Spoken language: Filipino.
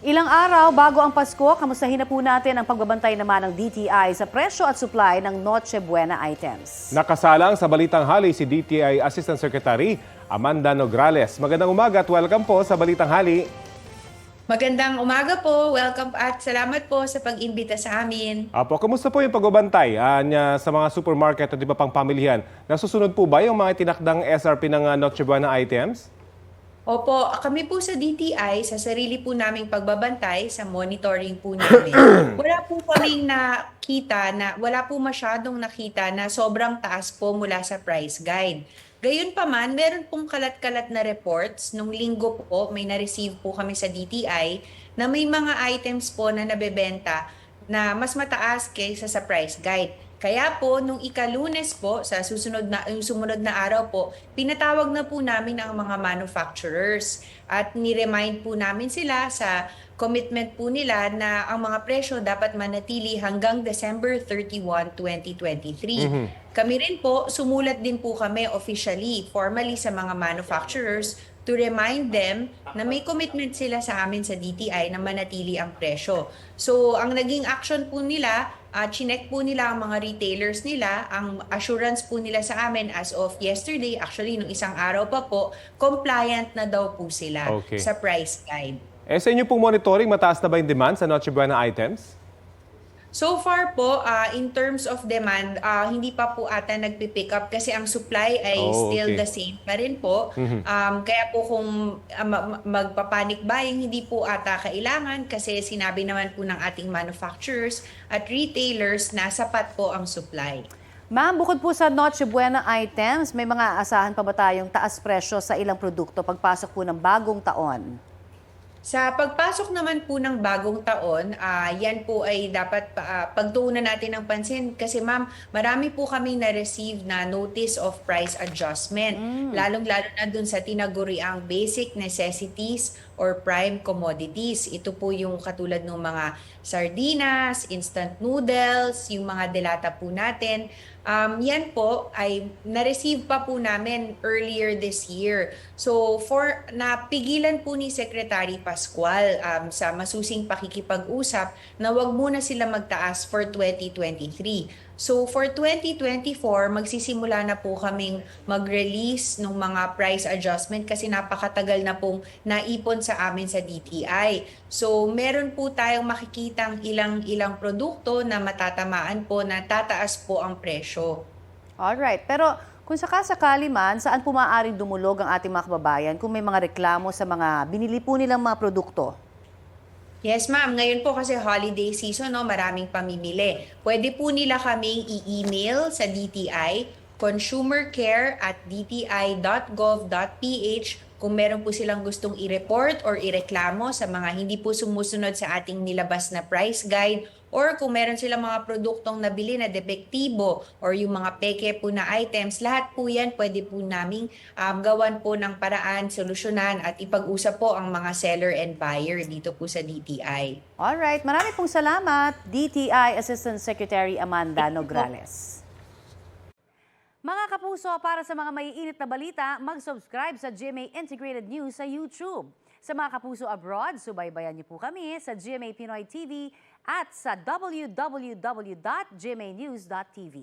Ilang araw bago ang Pasko, kamustahin na po natin ang pagbabantay naman ng DTI sa presyo at supply ng Noche Buena items. Nakasalang sa Balitang Hali si DTI Assistant Secretary Amanda Nograles. Magandang umaga at welcome po sa Balitang Hali. Magandang umaga po, welcome at salamat po sa pag-imbita sa amin. Apo, kumusta po yung pagbabantay sa mga supermarket at iba pang pamilihan? Nasusunod po ba yung mga tinakdang SRP ng Noche Buena items? Opo, kami po sa DTI, sa sarili po naming pagbabantay, sa monitoring po namin, wala po kaming wala po masyadong nakita na sobrang taas po mula sa price guide. Gayunpaman, meron pong kalat-kalat na reports. Nung linggo po, may na-receive po kami sa DTI na may mga items po na nabebenta na mas mataas kaysa sa price guide. Kaya po, nung ika-Lunes po, yung sumunod na araw po, pinatawag na po namin ang mga manufacturers at ni-remind po namin sila sa commitment po nila na ang mga presyo dapat manatili hanggang December 31, 2023. Kami rin po, sumulat din po kami officially, formally sa mga manufacturers to remind them na may commitment sila sa amin sa DTI na manatili ang presyo. So, ang naging action po nila, chinek po nila ang mga retailers nila, ang assurance po nila sa amin as of yesterday, actually nung isang araw pa po, compliant na daw po sila sa price guide. Sa inyo pong monitoring, mataas na ba yung demand sa Noche Buena items? So far po, in terms of demand, hindi pa po ata nagpipick up kasi ang supply ay still the same pa rin po. Kaya po kung magpapanik buying, hindi po ata kailangan kasi sinabi naman po ng ating manufacturers at retailers na sapat po ang supply. Ma'am, bukod po sa Noche Buena items, may mga asahan pa ba tayong taas presyo sa ilang produkto pagpasok po ng bagong taon? Sa pagpasok naman po ng bagong taon, yan po ay dapat pagtuunan natin ng pansin kasi ma'am, marami po kaming na-receive na notice of price adjustment. Lalong-lalo na dun sa tinaguriang basic necessities or prime commodities. Ito po yung katulad ng mga sardinas, instant noodles, yung mga delata po natin. Yan po ay na-receive pa po namin earlier this year. So napigilan po ni Secretary Pascual sa masusing pakikipag-usap na wag muna sila magtaas for 2023. So for 2024, magsisimula na po kaming mag-release ng mga price adjustment kasi napakatagal na pong naipon sa amin sa DTI. So meron po tayong makikitang ilang produkto na matatamaan po na tataas po ang presyo. Alright, pero kung sakasakali man, saan po maaaring dumulog ang ating mga kababayan kung may mga reklamo sa mga binili po nilang mga produkto? Yes, ma'am. Ngayon po kasi holiday season, no, maraming pamimili. Pwede po nila kaming i-email sa DTI, consumercare@dti.gov.ph kung meron po silang gustong i-report or ireklamo sa mga hindi po sumusunod sa ating nilabas na price guide or kung meron silang mga produktong nabili na depektibo or yung mga peke po na items, lahat po yan pwede po naming gawan po ng paraan, solusyonan at ipag-usap po ang mga seller and buyer dito po sa DTI. Alright, marami pong salamat, DTI Assistant Secretary Amanda Nograles. Mga kapuso, para sa mga maiinit na balita, mag-subscribe sa GMA Integrated News sa YouTube. Sa mga kapuso abroad, subaybayan niyo po kami sa GMA Pinoy TV at sa www.gmanews.tv.